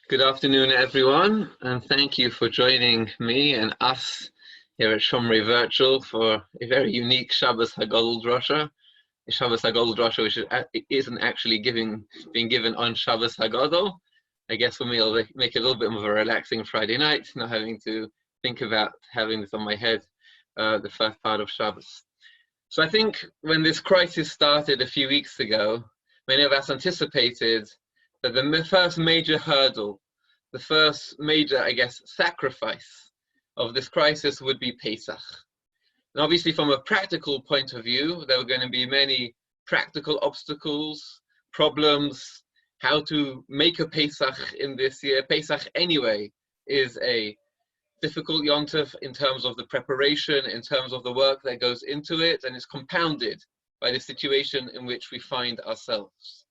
Good afternoon, everyone, and thank you for joining me and us here at Shomrei Virtual for a very unique Shabbos Hagodol Derasha. A Shabbos Hagodol Derasha which isn't actually being given on Shabbos Hagodol. I guess for me, it'll make it a little bit of a relaxing Friday night, not having to think about having this on my head the first part of Shabbos. So I think when this crisis started a few weeks ago, many of us anticipated that the first major hurdle, the first major, I guess, sacrifice of this crisis would be Pesach. And obviously, from a practical point of view, there were going to be many practical obstacles, problems, how to make a Pesach in this year. Pesach, anyway, is a difficult yontif in terms of the preparation, in terms of the work that goes into it, and it's compounded by the situation in which we find ourselves.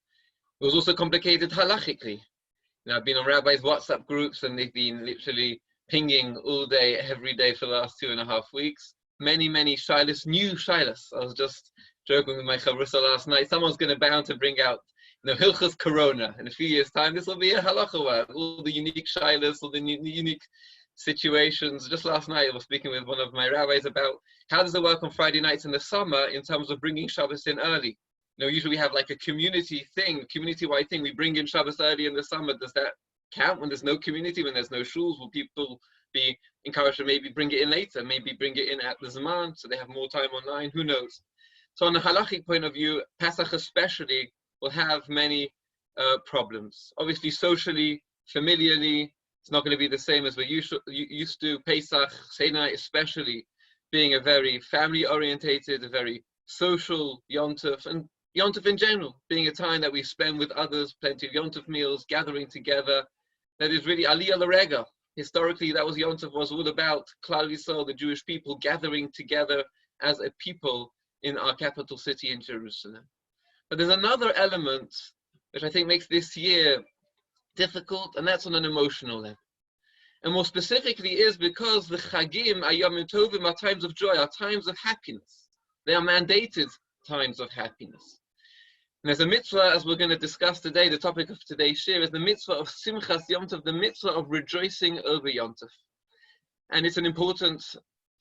It was also complicated halachically. I've been on rabbis' WhatsApp groups and they've been literally pinging all day, every day for the last 2.5 weeks. Many shilas, new shilas. I was just joking with my chavrusa last night. Someone's going to bound to bring out, Hilchos Corona. In a few years' time, this will be a halacha word. All the unique shilas, all the unique situations. Just last night, I was speaking with one of my rabbis about how does it work on Friday nights in the summer in terms of bringing Shabbos in early. Usually we have like a community-wide thing. We bring in Shabbos early in the summer. Does that count when there's no community, when there's no shuls? Will people be encouraged to maybe bring it in later, maybe bring it in at the Zman, so they have more time online? Who knows? So on a halachic point of view, Pesach especially will have many problems. Obviously, socially, familiarly, it's not going to be the same as we're used to. Pesach, Seder especially, being a very family-orientated, a very social yontif, and Yontif in general, being a time that we spend with others, plenty of Yontif meals, gathering together. That is really Aliyah L'Rega. Historically, that was Yontif was all about Klal Yisrael, the Jewish people, gathering together as a people in our capital city in Jerusalem. But there's another element which I think makes this year difficult, and that's on an emotional level. And more specifically is because the Chagim, Yom Tovim, are times of joy, are times of happiness. They are mandated times of happiness. And there's a mitzvah, as we're going to discuss today, the topic of today's shir is the mitzvah of Simchat Yom Tov, the mitzvah of rejoicing over Yom Tov. And it's an important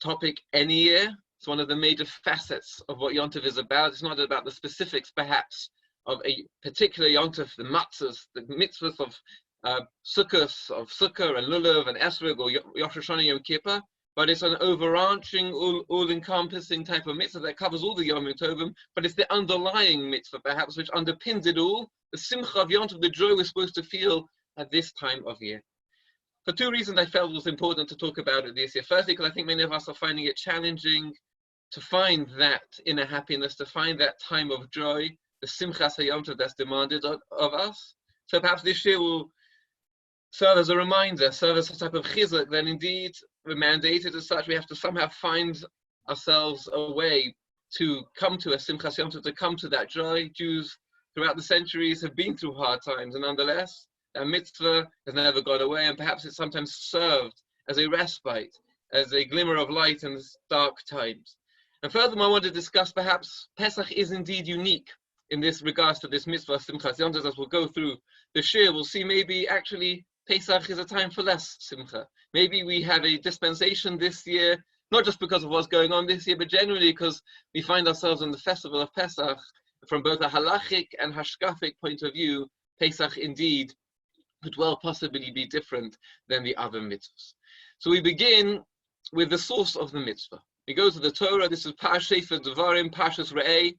topic any year. It's one of the major facets of what Yom Tov is about. It's not about the specifics, perhaps, of a particular Yom Tov, the matzahs, the mitzvahs of Sukkah and Lulav and Esrog or Rosh Hashanah Yom Kippur, but it's an overarching, all-encompassing type of mitzvah that covers all the Yom Tovim, but it's the underlying mitzvah, perhaps, which underpins it all, the simcha of Yom Tov, the joy we're supposed to feel at this time of year. For two reasons I felt it was important to talk about it this year. Firstly, because I think many of us are finding it challenging to find that inner happiness, to find that time of joy, the simchas Yom Tov that's demanded of us. So perhaps this year will serve as a reminder, serve as a type of chizuk that indeed we're mandated as such. We have to somehow find ourselves a way to come to a Simchas Yom Tov, to come to that joy. Jews throughout the centuries have been through hard times, and nonetheless, that mitzvah has never gone away, and perhaps it's sometimes served as a respite, as a glimmer of light in dark times. And furthermore, I want to discuss perhaps Pesach is indeed unique in this regards to this mitzvah Simchas Yom Tov. As we'll go through the shir, we'll see maybe actually Pesach is a time for less simcha. Maybe we have a dispensation this year, not just because of what's going on this year, but generally because we find ourselves in the festival of Pesach. From both a halachic and hashkafic point of view, Pesach indeed could well possibly be different than the other mitzvahs. So we begin with the source of the mitzvah. We go to the Torah. This is Parshei for Devarim, Parshas Re'eh.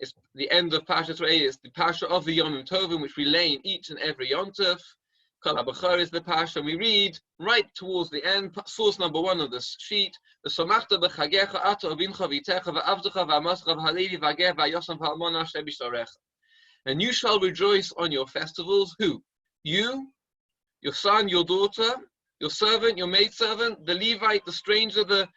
It's the end of Parshas Re'eh. It's the Parsha of the Yom Tovim, which we lay in each and every Yom Tov. Kol HaBachar is the Parsha, and we read right towards the end, source number 1 of this sheet, V'somachta b'chagecha ata u'bincha v'itecha v'avdecha v'amascha v'halevi v'ageh v'ayosam v'almona asher b'sharecha. And you shall rejoice on your festivals. Who? You, your son, your daughter, your servant, your maidservant, the Levite, the stranger, the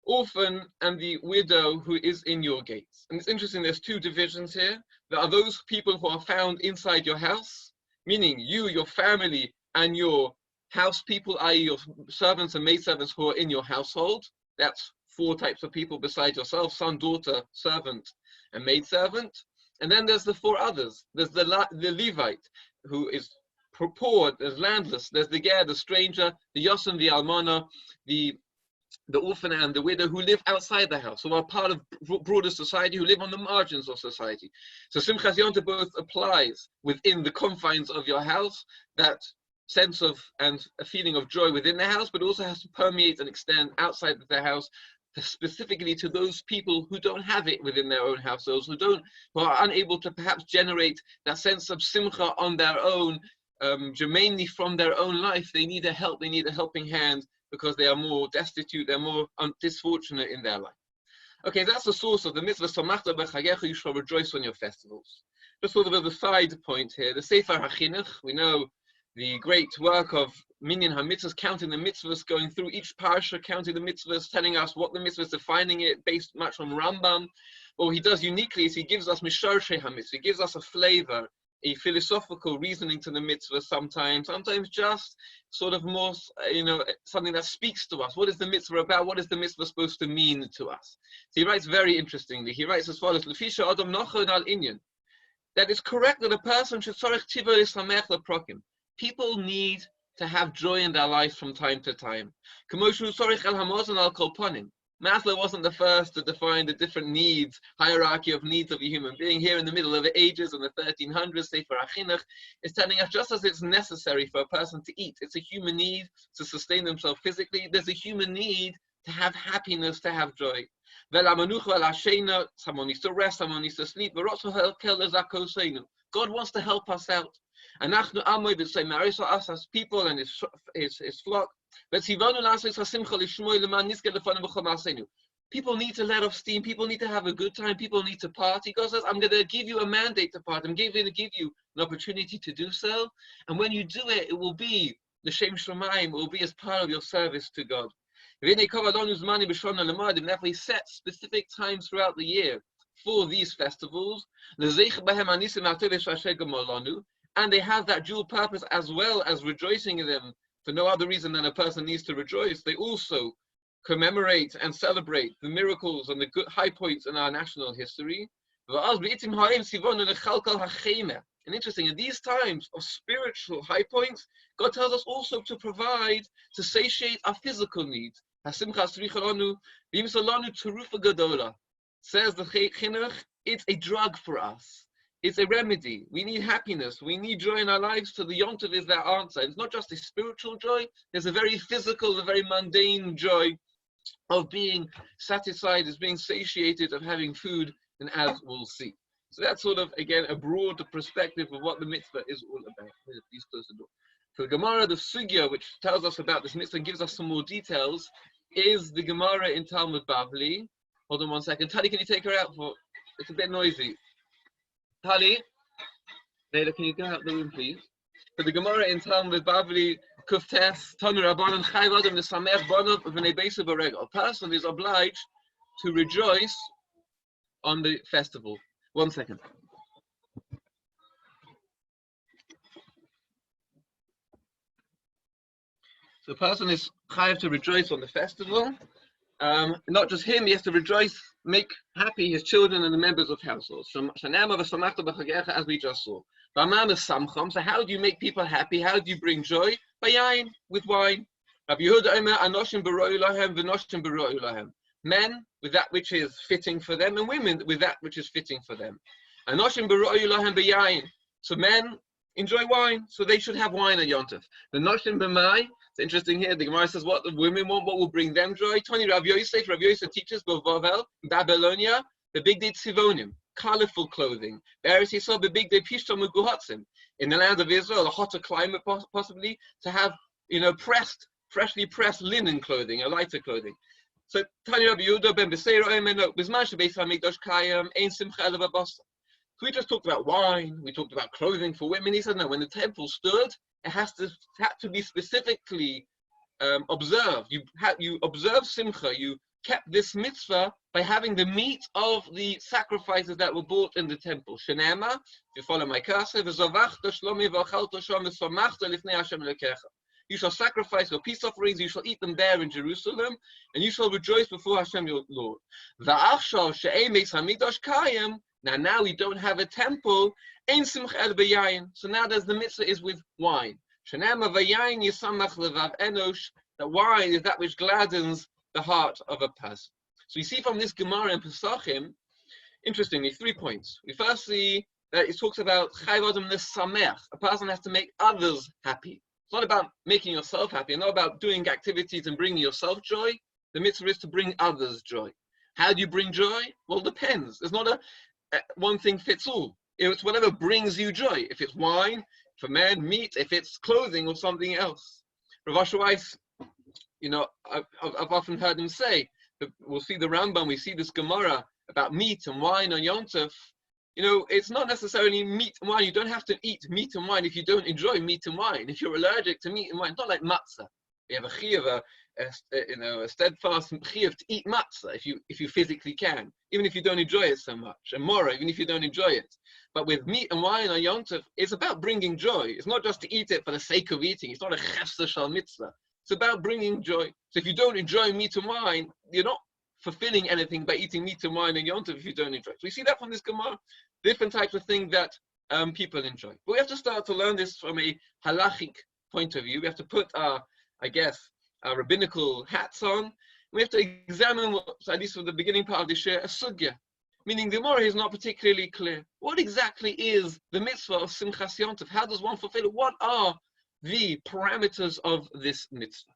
orphan, and the widow who is in your gates. And it's interesting, there's two divisions here. There are those people who are found inside your house, meaning you, your family, and your house people, i.e. your servants and maidservants who are in your household. That's 4 types of people besides yourself: son, daughter, servant, and maidservant. And then there's the 4 others. There's the Levite, who is poor, there's landless, there's the ger, the stranger, the yosem, the almana, the orphan and the widow who live outside the house, who are part of broader society, who live on the margins of society. So Simchas Yontif both applies within the confines of your house, that sense of and a feeling of joy within the house, but also has to permeate and extend outside of the house, specifically to those people who don't have it within their own households, who are unable to perhaps generate that sense of simcha on their own, germanely from their own life. They need a help, they need a helping hand, because they are more destitute, they're more disfortunate in their life. Okay, that's the source of the mitzvah. Samachta b'chagecha, you shall rejoice on your festivals. Just sort of as a side point here, the Sefer HaChinuch, we know the great work of Minyan HaMitzvahs, counting the mitzvahs, going through each parsha, counting the mitzvahs, telling us what the mitzvahs, defining it based much on Rambam. What he does uniquely is he gives us Misharshei HaMitzvah, he gives us a flavor, a philosophical reasoning to the mitzvah sometimes just sort of more, something that speaks to us. What is the mitzvah about? What is the mitzvah supposed to mean to us? So he writes very interestingly. He writes as follows, Lefisha Adam Nochon al Inyan, that it's correct that a person should tzorech tiva l'samech leprokim. People need to have joy in their lives from time to time. Kamoshu tzorech el hamozon al kolponim. Maslow wasn't the first to define the different needs, hierarchy of needs of a human being. Here in the middle of the ages, in the 1300s, Sefer HaChinuch is telling us just as it's necessary for a person to eat, it's a human need to sustain themselves physically, there's a human need to have happiness, to have joy. Someone needs to rest, someone needs to sleep. God wants to help us out. And us as people and his flock. People need to let off steam. People need to have a good time. People need to party. God says, I'm going to give you a mandate to party. I'm going to give you an opportunity to do so. And when you do it, it will be the Shem Shomrei. It will be as part of your service to God. Therefore, he set specific times throughout the year for these festivals. And they have that dual purpose as well as rejoicing in them. For no other reason than a person needs to rejoice. They also commemorate and celebrate the miracles and the good high points in our national history. And interesting, in these times of spiritual high points, God tells us also to provide, to satiate our physical needs. Says the Chinuch, it's a drug for us. It's a remedy. We need happiness. We need joy in our lives. So the Yontiv is that answer. It's not just a spiritual joy. There's a very physical, a very mundane joy of being satisfied, as being satiated, of having food, and as we'll see. So that's sort of, again, a broad perspective of what the mitzvah is all about. Please close the door. For the Gemara, the Sugya, which tells us about this mitzvah and gives us some more details, is the Gemara in Talmud Bavli. Hold on one second. Tali, can you take her out? It's a bit noisy. Tali, Leila, can you go out the room, please? For the Gemara in Talmud Bavli, Kuftes, Tanu Rabbanan, Chayv Adam, Nesamech, Bonav, V'nei Beisa B'Regel. A person is obliged to rejoice on the festival. 1 second. So a person is chayv to rejoice on the festival. Not just him, he has to rejoice, make happy his children and the members of households. As we just saw. So how do you make people happy? How do you bring joy? By yain, with wine. Men with that which is fitting for them, and women with that which is fitting for them. So men enjoy wine, so they should have wine at Yontif. The noshim b'mai, it's interesting here, the Gemara says what the women want, what will bring them joy. Tony Rav Yosef teaches Bavel, Babylonia, the big day tzivonim, colorful clothing. Be'eretz Yisrael, the big day pishtom uguhatzim. In the land of Israel, a hotter climate possibly, to have, freshly pressed linen clothing, a lighter clothing. So Tony Rav Yehuda ben Beseiro Emeno, Bizman shebeis hamikdash kayam, ein simcha ela babasa. We just talked about wine, we talked about clothing for women. He said, no, when the temple stood, it had to be specifically observed. You observed Simcha, you kept this mitzvah by having the meat of the sacrifices that were brought in the temple. Shenema, if you follow my kaseh, you shall sacrifice your peace offerings, you shall eat them there in Jerusalem, and you shall rejoice before Hashem your Lord. Now we don't have a temple. Ein simcha el b'yayin. So now there's the mitzvah is with wine. Shenema v'yayin yisamach levav enosh. That wine is that which gladdens the heart of a person. So we see from this Gemara in Pesachim, interestingly, 3 points. We first see that it talks about chayv adam nesamech. A person has to make others happy. It's not about making yourself happy. It's not about doing activities and bringing yourself joy. The mitzvah is to bring others joy. How do you bring joy? Well, it depends. There's not a one thing fits all. It's whatever brings you joy. If it's wine, for men, meat, if it's clothing or something else. Rav Asher Weiss, I've often heard him say, we'll see the Rambam, we see this Gemara about meat and wine on Yom Tov. It's not necessarily meat and wine. You don't have to eat meat and wine if you don't enjoy meat and wine. If you're allergic to meat and wine, it's not like matzah. You have a chiyuv, a steadfast chiyuv to eat matzah if you physically can, even if you don't enjoy it so much, and more, even if you don't enjoy it. But with meat and wine on Yom Tov, it's about bringing joy. It's not just to eat it for the sake of eating. It's not a chefsa shal mitzvah. It's about bringing joy. So if you don't enjoy meat and wine, you're not fulfilling anything by eating meat and wine and Yom Tov if you don't enjoy it. So we see that from this Gemara, different types of things that people enjoy. But we have to start to learn this from a halachic point of view. We have to put our rabbinical hats on. We have to examine what, at least for the beginning part of the share, a sugya. Meaning the Gemara is not particularly clear. What exactly is the mitzvah of Simchas Yom Tov? How does one fulfill it? What are the parameters of this mitzvah?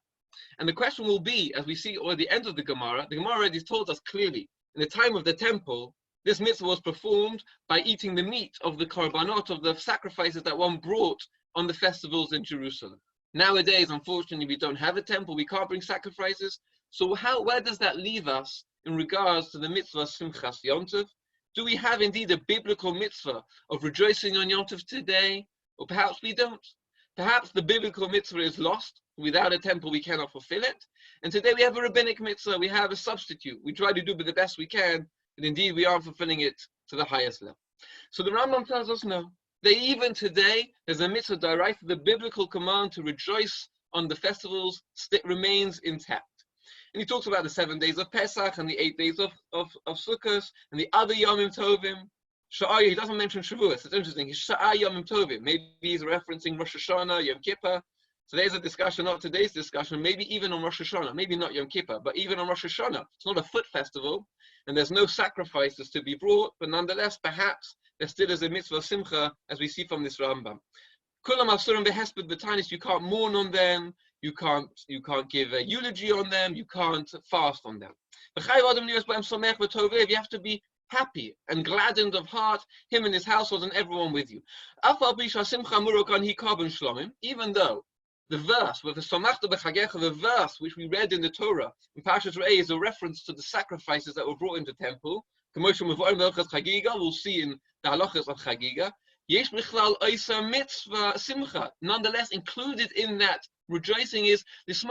And the question will be, as we see at the end of the Gemara already told us clearly, in the time of the temple, this mitzvah was performed by eating the meat of the korbanot, of the sacrifices that one brought on the festivals in Jerusalem. Nowadays, unfortunately, we don't have a temple, we can't bring sacrifices. So where does that leave us in regards to the mitzvah Simchas Yom Tov? Do we have indeed a biblical mitzvah of rejoicing on Yom Tov today? Or perhaps we don't. Perhaps the biblical mitzvah is lost. Without a temple, we cannot fulfill it. And today we have a rabbinic mitzvah, we have a substitute. We try to do the best we can, but indeed we aren't fulfilling it to the highest level. So the Rambam tells us no. That even today, there's a mitzvah derived from the biblical command to rejoice on the festivals remains intact. And he talks about the 7 days of Pesach and the 8 days of Sukkot and the other Yomim Tovim. Sha'ar, he doesn't mention Shavuos. It's interesting. He's Sha'ar Yomim Tovim. Maybe he's referencing Rosh Hashanah, Yom Kippur. So there's a discussion, not today's discussion, maybe even on Rosh Hashanah, maybe not Yom Kippur, but even on Rosh Hashanah. It's not a foot festival, and there's no sacrifices to be brought, but nonetheless, perhaps there still is a mitzvah simcha, as we see from this Rambam. Kulam asurim behesped b'tainis, you can't mourn on them, you can't give a eulogy on them, you can't fast on them. You have to be happy and gladdened of heart, him and his household and everyone with you. Even though the verse with the verse which we read in the Torah in Parshas Re'eh is a reference to the sacrifices that were brought into the temple. We'll see in the halachas of Chagiga. Nonetheless, included in that rejoicing is the So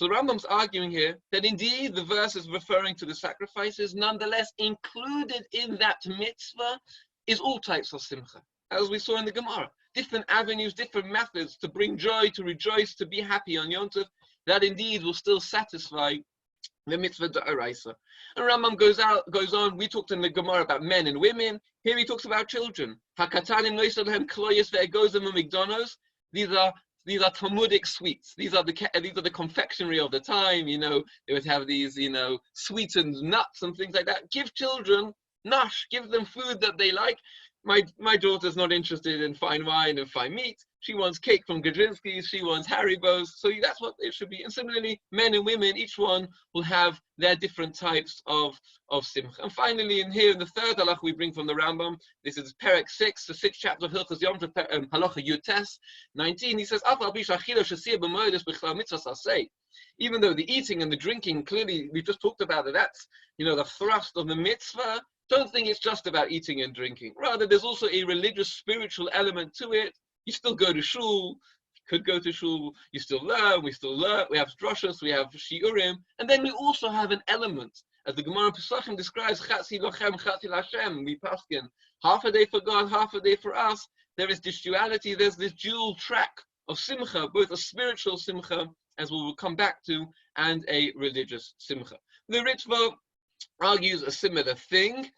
the Rambam's arguing here that indeed the verse is referring to the sacrifices. Nonetheless, included in that mitzvah is all types of simcha, as we saw in the Gemara. Different avenues, different methods to bring joy, to rejoice, to be happy on Yom Tov, that indeed will still satisfy the mitzvah da'araisa. And Rambam goes on, we talked in the Gemara about men and women, here he talks about children. These are Talmudic sweets. These are the confectionery of the time, they would have these, sweetened nuts and things like that. Give children nash, give them food that they like. My daughter's not interested in fine wine and fine meat. She wants cake from Gadzinski's, she wants Haribo's. So that's what it should be. And similarly, men and women, each one will have their different types of simcha. And finally, in the third halach we bring from the Rambam, this is Perek 6, the 6th chapter of Hilchos Yom Tov, halacha Yutes 19. He says, even though the eating and the drinking, clearly we just talked about it, that's the thrust of the mitzvah. Don't think it's just about eating and drinking. Rather, there's also a religious, spiritual element to it. You still go to shul, could go to shul, you still learn, we have drashos, we have shiurim, and then we also have an element, as the Gemara Pesachim describes, chatzi lochem, chatzi lashem, we paskin, half a day for God, half a day for us. There is this duality, there's this dual track of simcha, both a spiritual simcha, as we will come back to, and a religious simcha. The Ritva argues a similar thing.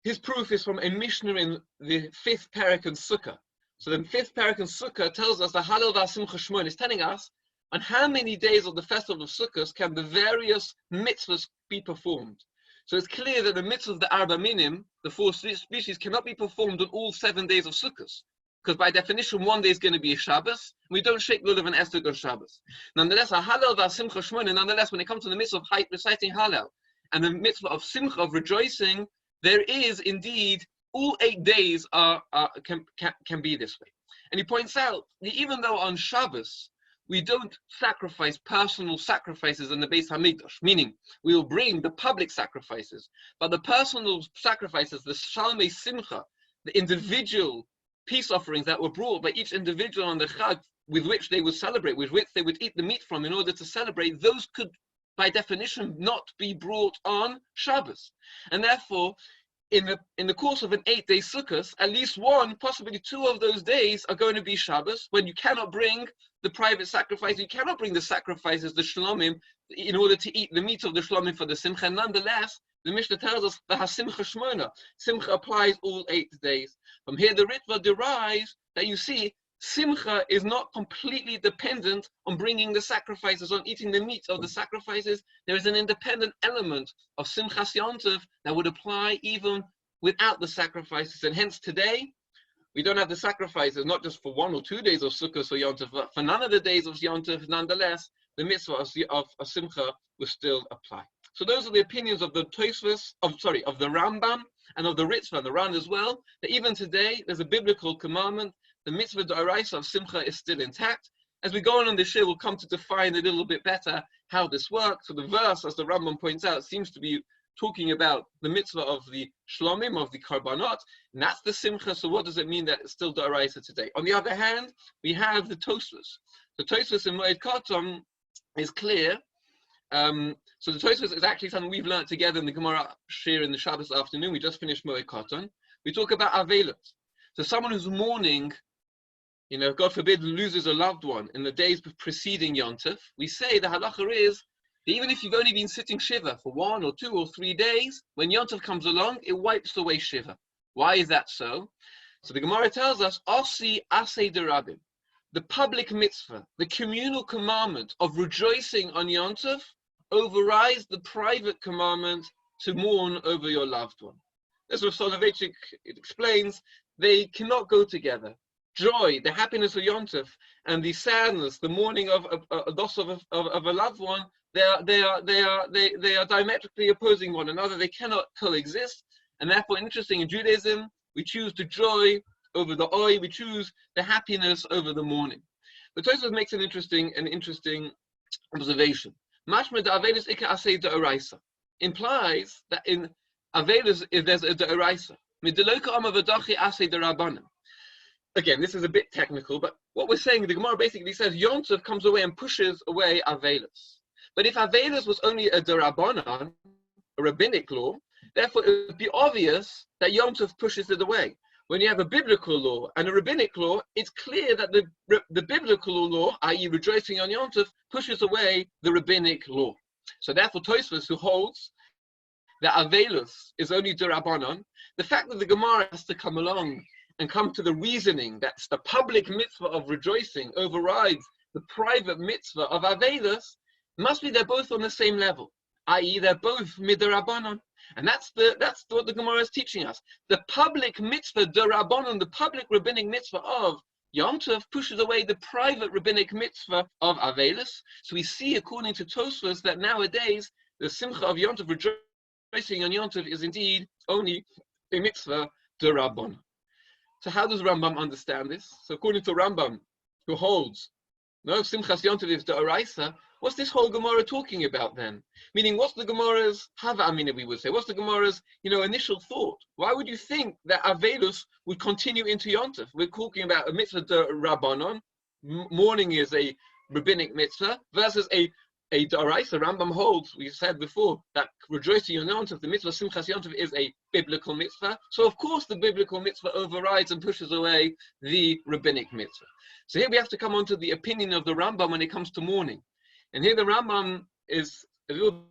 His proof is from a Mishnah in the 5th parak in Sukkah. So the 5th parak in Sukkah tells us that Hagodol v'Simcha Shmoin is telling us on how many days of the festival of Sukkot can the various mitzvahs be performed. So it's clear that the mitzvahs of the Arba Minim, the 4 species, cannot be performed on all 7 days of Sukkot. Because by definition, one day is going to be a Shabbos. We don't shake lulav and esrog on Shabbos. Nonetheless, Hagodol v'Simcha Shmoin, nonetheless, when it comes to the mitzvah of reciting Hallel and the mitzvah of Simcha, of rejoicing, there is indeed, all 8 days can be this way. And he points out that even though on Shabbos, we don't sacrifice personal sacrifices in the Beis Hamikdash, meaning we will bring the public sacrifices, but the personal sacrifices, the Shalmei Simcha, the individual peace offerings that were brought by each individual on the Chag, with which they would celebrate, with which they would eat the meat from in order to celebrate, those could, by definition, not be brought on Shabbos. And therefore, in the course of an 8-day Sukkot, at least one, possibly 2 of those days are going to be Shabbos, when you cannot bring the private sacrifice, you cannot bring the sacrifices, the shlomim, in order to eat the meat of the shlomim for the simcha. Nonetheless, the Mishnah tells us that Simcha Shmona, Simcha applies all 8 days. From here, the Ritva derives that you see, Simcha is not completely dependent on bringing the sacrifices, on eating the meat of the sacrifices. There is an independent element of Simchas Yontif that would apply even without the sacrifices. And hence today, we don't have the sacrifices, not just for 1 or 2 days of Sukkot or Yontif, but for none of the days of Yontif. Nonetheless, the mitzvah of Simcha will still apply. So those are the opinions of the Tosfos, of the Rambam and of the Ritva and the Ran as well, that even today there's a biblical commandment. The mitzvah d'oraisa of Simcha is still intact. As we go on this year, we'll come to define a little bit better how this works. So the verse, as the Rambam points out, seems to be talking about the mitzvah of the shlomim, of the karbanot, and that's the Simcha. So what does it mean that it's still d'oraisa today? On the other hand, we have the Tosfos. The Tosfos in Moed Katan is clear. So the Tosfos is actually something we've learned together in the Gemara Shir in the Shabbos afternoon. We just finished Moed Katan. We talk about Avelut. So someone who's mourning, God forbid, loses a loved one in the days preceding Yontif, we say the halacha is that even if you've only been sitting Shiva for 1 or 2 or 3 days, when Yontif comes along, it wipes away Shiva. Why is that so? So the Gemara tells us, Osi Aseh Derabim, the public mitzvah, the communal commandment of rejoicing on Yontif overrides the private commandment to mourn over your loved one. As Rav Soloveitchik explains, they cannot go together. Joy, the happiness of Yontif, and the sadness, the mourning of a loss of a loved one, they are diametrically opposing one another. They cannot coexist, and therefore, interesting, in Judaism, we choose the joy over the oi, we choose the happiness over the mourning. But Tosfos makes an interesting observation. Mashma da'avelus ika aseh da'oraisa implies that in avelus there's a da'oraisa. Again, this is a bit technical, but what we're saying, the Gemara basically says Yontif comes away and pushes away Avelus. But if Avelus was only a Derabanan, a rabbinic law, therefore it would be obvious that Yontif pushes it away. When you have a biblical law and a rabbinic law, it's clear that the biblical law, i.e. rejoicing on Yontif, pushes away the rabbinic law. So therefore Tosfos, who holds that Avelus is only Derabanan, the fact that the Gemara has to come along and come to the reasoning that the public mitzvah of rejoicing overrides the private mitzvah of Avelus, must be they're both on the same level, i.e. they're both midarabanan. And that's what the Gemara is teaching us. The public mitzvah derabanan, the public rabbinic mitzvah of Yom Tov pushes away the private rabbinic mitzvah of Avelus. So we see, according to Tosfos, that nowadays the simcha of Yom Tov, rejoicing on Yom Tov, is indeed only a mitzvah derabanan. So how does Rambam understand this? So according to Rambam, who holds, no, Simchas Yom Tov is d'oraisa, what's this whole Gemara talking about then? Meaning, what's the Gemara's Hava Amina, we would say? What's the Gemara's, initial thought? Why would you think that Avelus would continue into Yom Tov? We're talking about a mitzvah d'Rabbanon. Mourning is a rabbinic mitzvah versus a d'oraisa. Rambam holds, we said before, that rejoicing on Yom Tov, the mitzvah Simchas Yom Tov, is a biblical mitzvah. So of course the biblical mitzvah overrides and pushes away the rabbinic mitzvah. So here we have to come on to the opinion of the Rambam when it comes to mourning. And here the Rambam is a little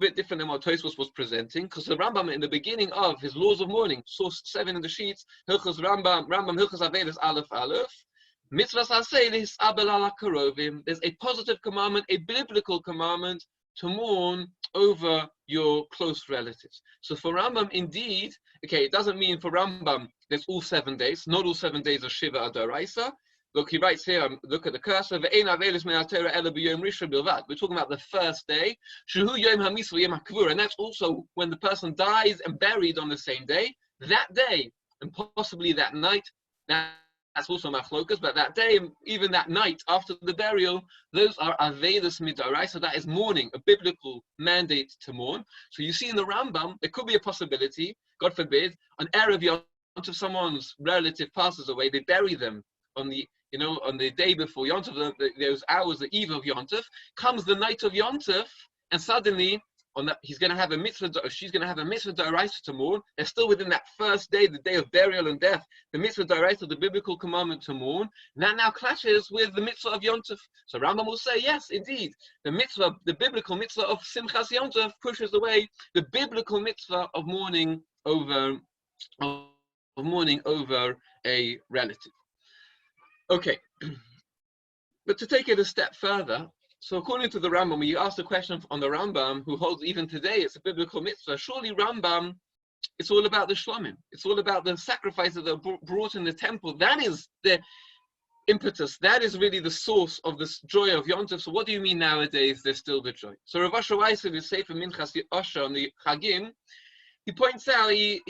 bit different than what Tosfos was presenting, because the Rambam in the beginning of his Laws of Mourning, source 7 in the sheets, Hilchos Rambam Hilchos Avelis Aleph Aleph, Mitzvahs Haselis Abel ala Karovim. There's a positive commandment, a biblical commandment to mourn over your close relatives. So for Rambam, indeed, okay, it doesn't mean for Rambam there's all 7 days. Not all 7 days of Shiva Adaraisa. Look, he writes here, look at the cursor, we're talking about the first day, and that's also when the person dies and buried on the same day. That day, and possibly that night, that's also machlokas, but that day, even that night after the burial, those are avedas midarai, so that is mourning, a biblical mandate to mourn. So you see in the Rambam, there could be a possibility, God forbid, an Erev Yom Tov, someone's relative passes away, they bury them on the day before Yom Tov, those hours, the eve of Yom Tov, comes the night of Yom Tov, and suddenly he's going to have a mitzvah, she's going to have a mitzvah d'oraisa to mourn. They're still within that first day, the day of burial and death, the mitzvah d'oraisa, the biblical commandment to mourn. That now clashes with the mitzvah of Yom Tov. So Rambam will say, yes, indeed, the biblical mitzvah of Simchas Yom Tov pushes away the biblical mitzvah of mourning over a relative. Okay, but to take it a step further, so according to the Rambam, when you ask the question on the Rambam, who holds even today it's a biblical mitzvah, surely Rambam, it's all about the shlomim. It's all about the sacrifices that are brought in the temple. That is the impetus. That is really the source of this joy of Yom Tov. So what do you mean nowadays there's still the joy? So Rav Asher Weiss in his Sefer Minchas Osher on the Chagim, he points out, he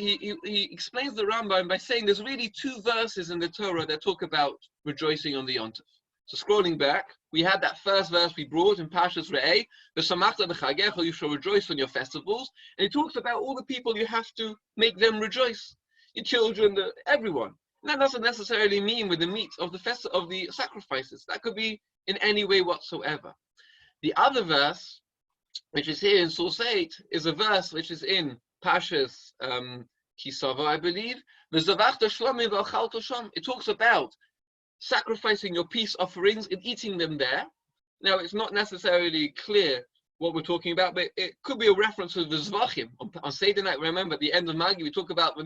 explains the Rambam by saying there's really 2 verses in the Torah that talk about rejoicing on the Yom Tov. So scrolling back, we had that first verse we brought in Parshas Re'eh, V'samachta b'chagecha, you shall rejoice on your festivals, and it talks about all the people you have to make them rejoice, your children, everyone. And that doesn't necessarily mean with the meat of the sacrifices. That could be in any way whatsoever. The other verse, which is here in source 8, is a verse which is in Parshas Kisava, I believe. It talks about sacrificing your peace offerings and eating them there. Now, it's not necessarily clear what we're talking about, but it could be a reference to the Zvachim. On Seder night, remember, at the end of Magi, we talk about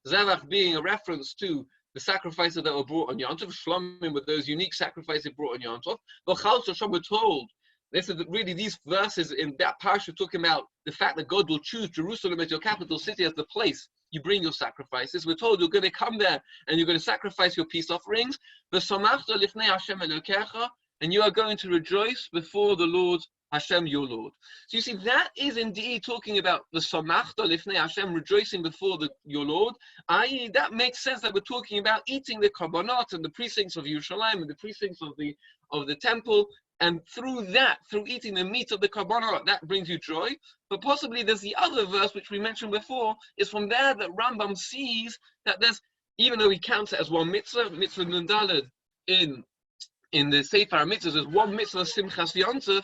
Zevach being a reference to the sacrifices that were brought on Yom Tov, Shlomim with those unique sacrifices brought on Yom Tov. But we're told, this is really these verses in that parsha talking about the fact that God will choose Jerusalem as your capital city, as the place you bring your sacrifices. We're told you're going to come there and you're going to sacrifice your peace offerings. And you are going to rejoice before the Lord Hashem, your Lord. So you see, that is indeed talking about the Samachta Lifnei Hashem, rejoicing before your Lord. I.e., that makes sense that we're talking about eating the karbanot and the precincts of Yerushalayim and the precincts of the temple. And through that, through eating the meat of the karbanot, that brings you joy. But possibly there's the other verse which we mentioned before, is from there that Rambam sees that there's, even though he counts it as one mitzvah Nundalad in the Sefer HaMitzvahs, there's one mitzvah Simchas Yom Tov.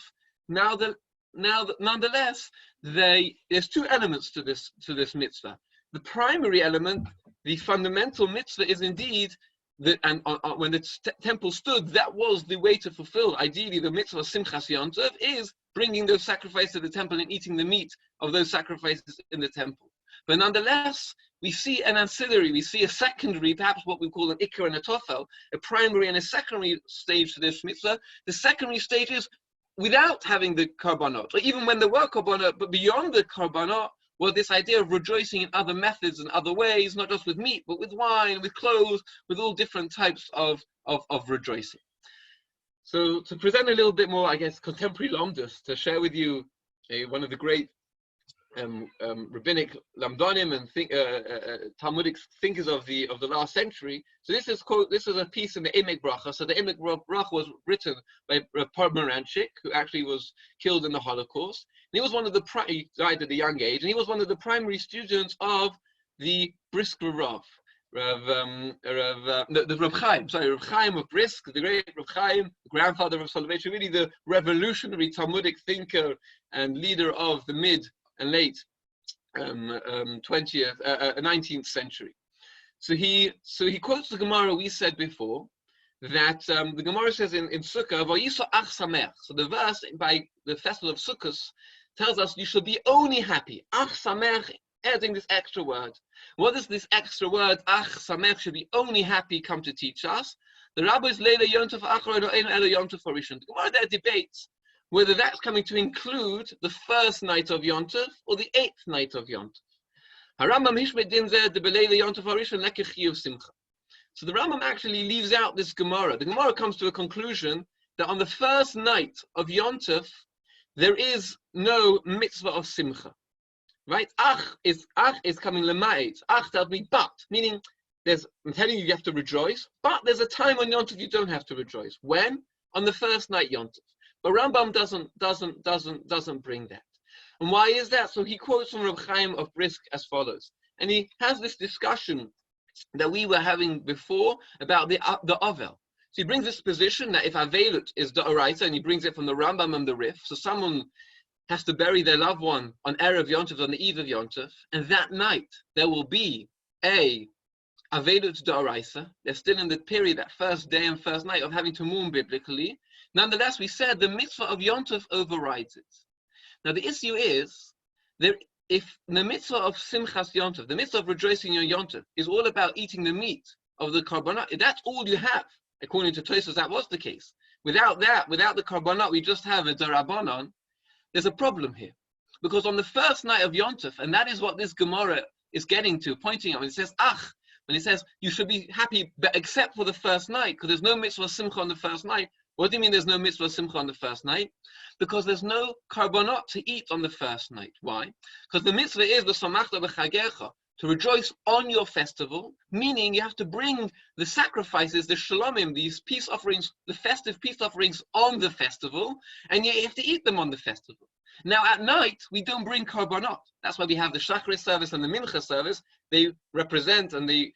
Nonetheless, there's 2 elements to this mitzvah. The primary element, the fundamental mitzvah, is indeed when the temple stood, that was the way to fulfill. Ideally, the mitzvah Simchas Yom Tov is bringing those sacrifices to the temple and eating the meat of those sacrifices in the temple. But nonetheless, we see an ancillary, we see a secondary, perhaps what we call an ikar and a tofel, a primary and a secondary stage to this mitzvah. The secondary stage is without having the karbanot, or even when there were karbanot, but beyond the karbanot, was this idea of rejoicing in other methods and other ways, not just with meat, but with wine, with clothes, with all different types of rejoicing. So to present a little bit more, I guess, contemporary lomdus, to share with you one of the great rabbinic lamdonim and Talmudic thinkers of the last century. So this is a piece in the Emek Bracha. So the Emek Bracha was written by Pomeranchik, who actually was killed in the Holocaust. And he was he died at a young age, and he was one of the primary students of the Brisker Rav. Rav Chaim of Brisk, the great Rav Chaim, grandfather of Soloveitch, really the revolutionary Talmudic thinker and leader of the mid and late 19th century. So he quotes the Gemara we said before, that the Gemara says in Sukkah, "Vayiso ach samech." So the verse by the festival of Sukkot tells us you should be only happy. Ach samech, adding this extra word. What does this extra word, ach samech, should be only happy, come to teach us? The rabbis Leila Yontov Achron or Ein Ela Yontov Rishon. The Gemara there debates whether that's coming to include the first night of Yontov or the 8th night of Yontov. Harambam Hishmet Din Zeh de Beleila Yontov Rishon Lekeh Chiyuv Simcha. So the Rambam actually leaves out this Gemara. The Gemara comes to a conclusion that on the first night of Yontov, there is no mitzvah of Simcha. Right? Ach is coming lema'et. Ach tells me but, meaning I'm telling you you have to rejoice, but there's a time on Yontov you don't have to rejoice. When? On the first night Yontov. But Rambam doesn't bring that. And why is that? So he quotes from Reb Chaim of Brisk as follows. And he has this discussion that we were having before about the Avel. So he brings this position that if Avelut is D'oraisa, and he brings it from the Rambam and the Rif, so someone has to bury their loved one on Erev Yontov, on the eve of Yontov, and that night there will be a Avelut D'oraisa. They're still in the period, that first day and first night of having to mourn biblically. Nonetheless, we said the mitzvah of Yontov overrides it. Now the issue is, if the mitzvah of Simchas Yontov, the mitzvah of rejoicing in Yontov, is all about eating the meat of the karbanot, if that's all you have, according to Tosfos, that was the case. Without that, without the karbanot, we just have a darabanan. There's a problem here, because on the first night of Yontov, and that is what this Gemara is getting to, pointing out when it says ach, when it says you should be happy, but except for the first night, because there's no mitzvah of Simcha on the first night. What do you mean there's no mitzvah of Simcha on the first night? Because there's no karbanot to eat on the first night. Why? Because the mitzvah is the samachta b'chagecha, to rejoice on your festival, meaning you have to bring the sacrifices, the shalomim, these peace offerings, the festive peace offerings on the festival, and you have to eat them on the festival. Now at night, we don't bring karbanot. That's why we have the Shachris service and the Mincha service. They represent and they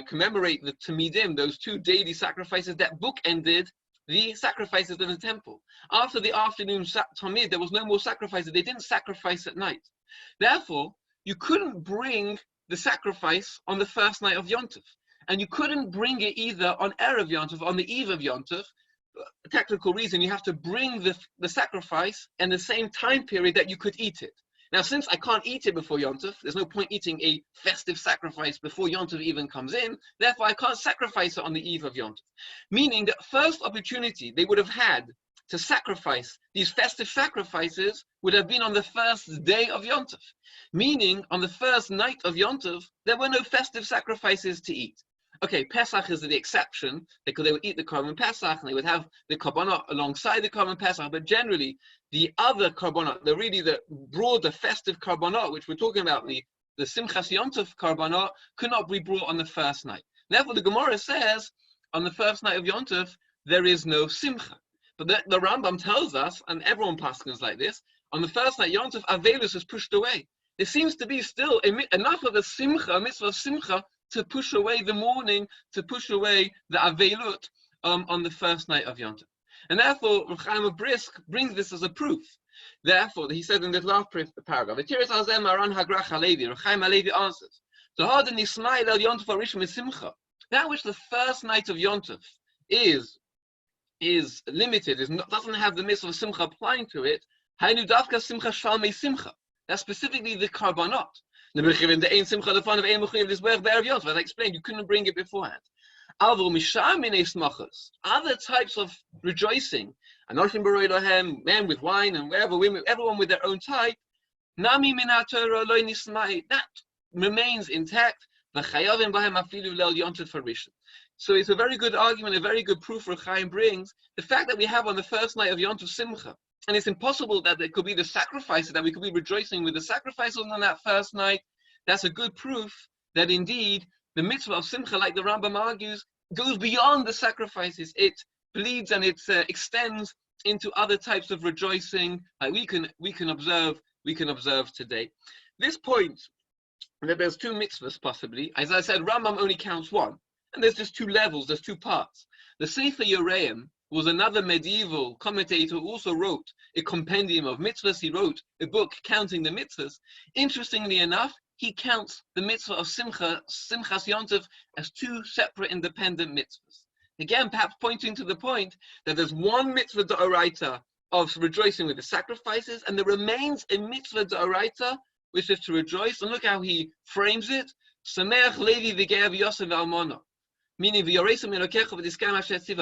commemorate the Tamidim, those two daily sacrifices that bookended the sacrifices in the temple. After the afternoon Tamid, there was no more sacrifices. They didn't sacrifice at night. Therefore, you couldn't bring the sacrifice on the first night of Yontov. And you couldn't bring it either on Erev Yontov, on the eve of Yontov. A technical reason, you have to bring the sacrifice in the same time period that you could eat it. Now, since I can't eat it before Yontov, there's no point eating a festive sacrifice before Yontov even comes in. Therefore, I can't sacrifice it on the eve of Yontov. Meaning that first opportunity they would have had to sacrifice these festive sacrifices would have been on the first day of Yontov. Meaning, on the first night of Yontov, there were no festive sacrifices to eat. Okay, Pesach is the exception, because they would eat the Korban Pesach and they would have the Korbanot alongside the Korban Pesach, but generally, the other Korbanot, the broader festive Korbanot, which we're talking about, the Simchas Yontov Korbanot, could not be brought on the first night. Therefore, the Gemara says, on the first night of Yontov, there is no Simcha. But the Rambam tells us, and everyone paskins like this, on the first night, Yontov, Avelus is pushed away. There seems to be still enough of a Simcha, a mitzvah of Simcha, to push away the mourning, to push away the Avelut on the first night of Yontov. And therefore, Reb Chaim of Brisk brings this as a proof. Therefore, he said in this last paragraph, Reb Chaim Halevi answers, that which the first night of Yontov is limited, doesn't have the mitzvah of Simcha applying to it, that's specifically the Karbanot. As I explained, you couldn't bring it beforehand. Other types of rejoicing, men with wine and wherever, women, everyone with their own type, that remains intact. So it's a very good argument, a very good proof Reb Chaim brings, the fact that we have on the first night of Yontov Simcha. And it's impossible that there could be the sacrifices, that we could be rejoicing with the sacrifices on that first night. That's a good proof that indeed the mitzvah of Simcha, like the Rambam argues, goes beyond the sacrifices. It bleeds and it extends into other types of rejoicing, like we can observe today. This point that there's two mitzvahs possibly, as I said, Rambam only counts one, and there's just two levels, there's two parts. The Sefer Yoreim was another medieval commentator who also wrote a compendium of mitzvahs. He wrote a book counting the mitzvahs. Interestingly enough, he counts the mitzvah of Simchas Yontov as two separate independent mitzvahs. Again, perhaps pointing to the point that there's one mitzvah d'oraita of rejoicing with the sacrifices, and there remains a mitzvah d'oraita, which is to rejoice. And look how he frames it: Sameach Levi v'Ger v'Yosef v'Almona, meaning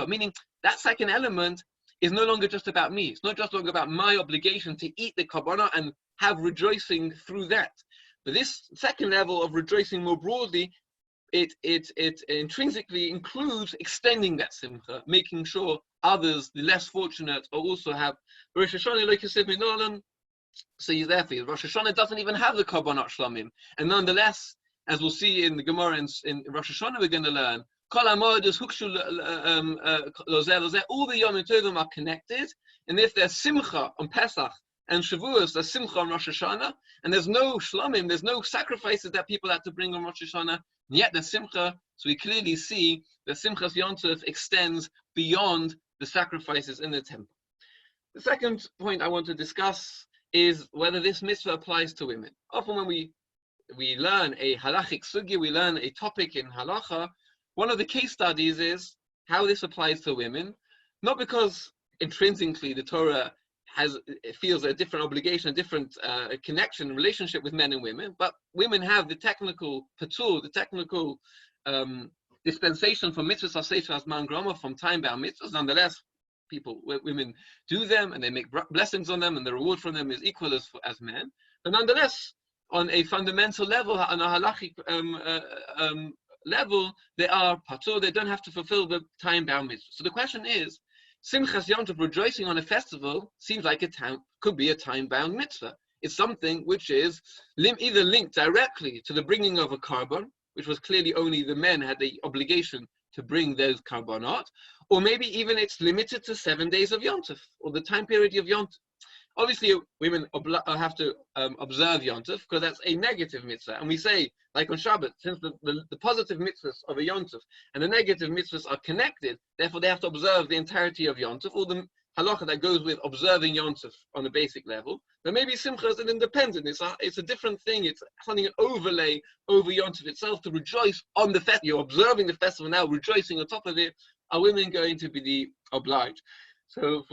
meaning that second element is no longer just about me. It's not just longer about my obligation to eat the korbanah and have rejoicing through that. But this second level of rejoicing more broadly, it intrinsically includes extending that simcha, making sure others, the less fortunate, also have Rosh Hashanah like Yosef Minolan. So he's there for you. Rosh Hashanah doesn't even have the korbanot shlamim, and nonetheless, as we'll see in the Gemara in Rosh Hashanah, we're going to learn all the Yom Tovim are connected, and if there's simcha on Pesach and Shavuos, there's simcha on Rosh Hashanah, and there's no shlamim, there's no sacrifices that people had to bring on Rosh Hashanah, and yet there's simcha. So we clearly see that Simchas Yom Tov extends beyond the sacrifices in the temple. The second point I want to discuss is whether this mitzvah applies to women. Often when we learn a halachic sugya, we learn a topic in halacha, one of the case studies is how this applies to women, not because intrinsically the Torah feels a different obligation, a different connection, relationship with men and women, but women have the technical patur, the technical dispensation from mitzvahs aseh as man grama, from time-bound mitzvahs. Nonetheless, women do them, and they make blessings on them, and the reward from them is equal as men. But nonetheless, on a fundamental level, on a halachic level, they are patur, they don't have to fulfill the time-bound mitzvah. So the question is, Simchas Yom Tov, rejoicing on a festival, seems like could be a time-bound mitzvah. It's something which is either linked directly to the bringing of a korban, which was clearly only the men had the obligation to bring those korbanot, or maybe even it's limited to 7 days of Yom Tov, or the time period of Yom Tov. Obviously, women have to observe Yom Tov, because that's a negative mitzvah. And we say, like on Shabbat, since the positive mitzvahs of a Yom Tov and the negative mitzvahs are connected, therefore they have to observe the entirety of Yom Tov, or the halacha that goes with observing Yom Tov on a basic level. But maybe Simcha is an independent, it's a different thing, it's something, an overlay over Yom Tov itself, to rejoice on the festival. You're observing the festival now, rejoicing on top of it. Are women going to be obliged? So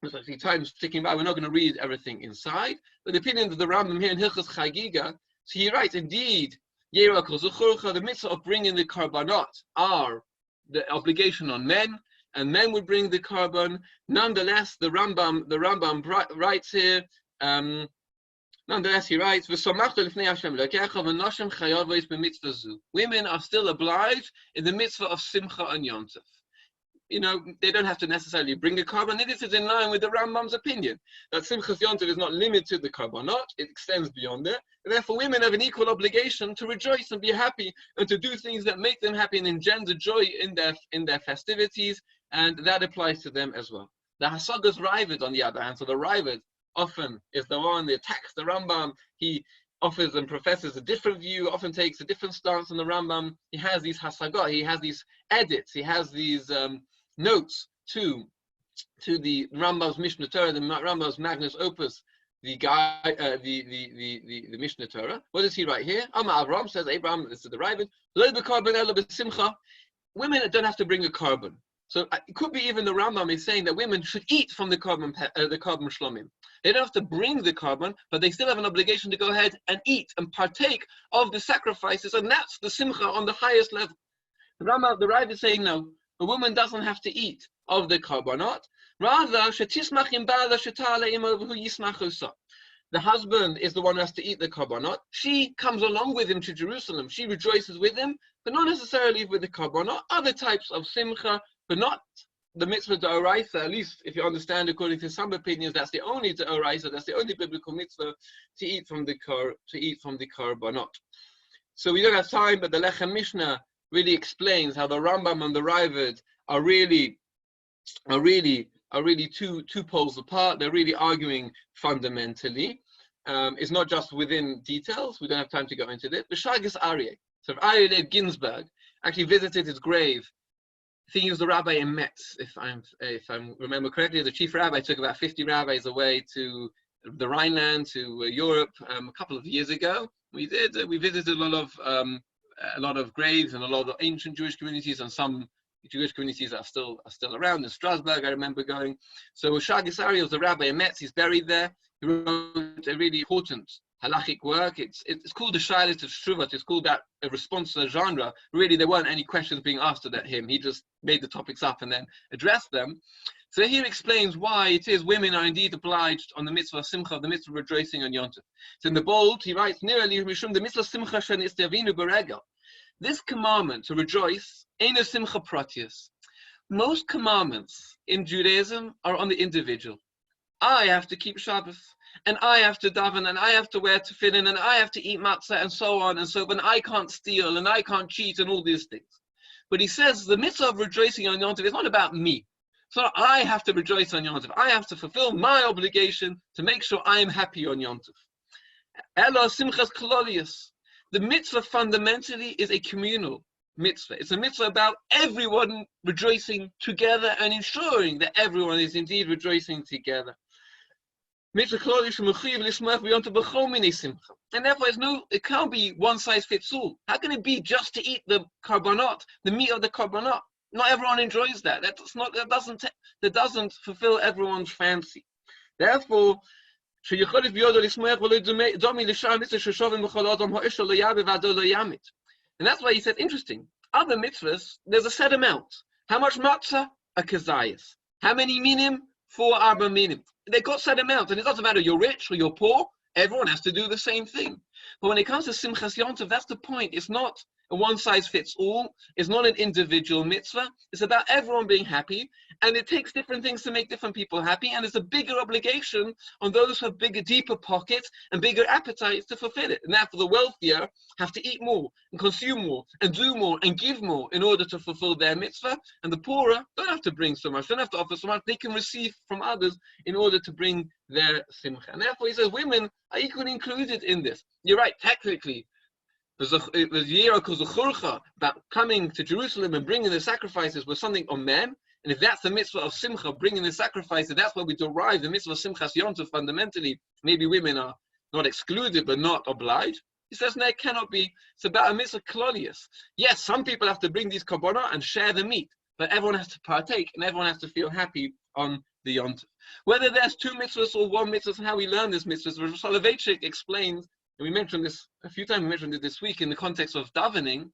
there's actually time sticking by. We're not going to read everything inside, but the opinion of the Rambam here in Hilchos Chagiga, so he writes, indeed, the mitzvah of bringing the korbanot are the obligation on men, and men would bring the korban. Nonetheless, the Rambam writes here, nonetheless he writes, women are still obliged in the mitzvah of Simcha and Yom Tov. They don't have to necessarily bring a korban. This is in line with the Rambam's opinion that Simchas Yom Tov is not limited to the korbanot; it extends beyond it. And therefore, women have an equal obligation to rejoice and be happy, and to do things that make them happy and engender joy in their festivities, and that applies to them as well. The Hasagas Raavad, on the other hand, so the Raavad often is the one that attacks the Rambam. He offers and professes a different view, often takes a different stance on the Rambam. He has these Hasagot, he has these edits, he has these notes to the Rambam's Mishnah Torah, the Rambam's Magnus Opus, the Mishnah Torah. What does he write here? Amar Avram, says Abraham, this is the Raavad, Lo b'korban elo b'simcha. Women don't have to bring a korban. So it could be even the Rambam is saying that women should eat from the korban shlomim. They don't have to bring the korban, but they still have an obligation to go ahead and eat and partake of the sacrifices, and that's the simcha on the highest level. The Raavad is saying no. A woman doesn't have to eat of the korbanot. Rather, the husband is the one who has to eat the korbanot. She comes along with him to Jerusalem. She rejoices with him, but not necessarily with the korbanot. Other types of simcha, but not the mitzvah d'oraisa. At least, if you understand, according to some opinions, that's the only d'oraisa. That's the only biblical mitzvah to eat from the korbanot. So we don't have time, but the Lechem Mishnah really explains how the Rambam and the Raavad are really two poles apart. They're really arguing fundamentally. It's not just within details. We don't have time to go into this. The Shagas Aryeh, so Aryeh Leib Ginsburg, actually visited his grave. I think he was the rabbi in Metz, if I remember correctly. The chief rabbi took about 50 rabbis away to the Rhineland, to Europe, a couple of years ago. We visited a lot of graves and a lot of ancient Jewish communities, and some Jewish communities are still around. In Strasbourg, I remember going. So Shagis Ari was the rabbi in Metz. He's buried there. He wrote a really important halachic work. It's called the Shailas of Shuvot. It's called that a response to the genre. Really, there weren't any questions being asked at him. He just made the topics up and then addressed them. So here he explains why it is women are indeed obliged on the mitzvah of Simcha, the mitzvah of rejoicing on Yom Tov. So in the bold, he writes, "Nearly Mishum the mitzvah Simcha shen is devinu beregel." This commandment to rejoice ain't a Simcha pratius. Most commandments in Judaism are on the individual. I have to keep Shabbos, and I have to daven, and I have to wear tefillin, and I have to eat matzah, and so on and so on. I can't steal, and I can't cheat, and all these things. But he says the mitzvah of rejoicing on Yom Tov is not about me. So I have to rejoice on Yom Tov. I have to fulfill my obligation to make sure I am happy on Yom Tov. Elo simchas klolius. The mitzvah fundamentally is a communal mitzvah. It's a mitzvah about everyone rejoicing together and ensuring that everyone is indeed rejoicing together. Mitzvah klolius shemechiv lismach b'yom tov b'chol minei simcha. And therefore, it can't be one size fits all. How can it be just to eat the karbanot, the meat of the karbanot? Not everyone enjoys that. That doesn't fulfill everyone's fancy. Therefore, and that's why he said, interesting. Other mitzvahs, there's a set amount. How much matzah? A kezayis. How many minim? 4 arba minim. They got set amounts, and it doesn't matter you're rich or you're poor. Everyone has to do the same thing. But when it comes to Simchas Yom Tov, that's the point. It's not a one-size-fits-all. It's not an individual mitzvah. It's about everyone being happy, and it takes different things to make different people happy, and it's a bigger obligation on those who have bigger, deeper pockets and bigger appetites to fulfill it. And therefore, the wealthier have to eat more and consume more and do more and give more in order to fulfill their mitzvah, and the poorer don't have to bring so much, don't have to offer so much. They can receive from others in order to bring their simcha. And therefore, he says women are equally included in this. You're right, technically. It was Yera about coming to Jerusalem and bringing the sacrifices was something on men. And if that's the mitzvah of Simcha, bringing the sacrifices, that's where we derive the mitzvah of Simchas Yom Tov fundamentally. Maybe women are not excluded, but not obliged. He says, no, it cannot be. It's about a mitzvah klolius. Yes, some people have to bring these korbanot and share the meat, but everyone has to partake and everyone has to feel happy on the Yom Tov. Whether there's 2 mitzvahs or 1 mitzvah, and how we learn this mitzvah, Rav Soloveitchik explains, and we mentioned this a few times, we mentioned it this week in the context of davening.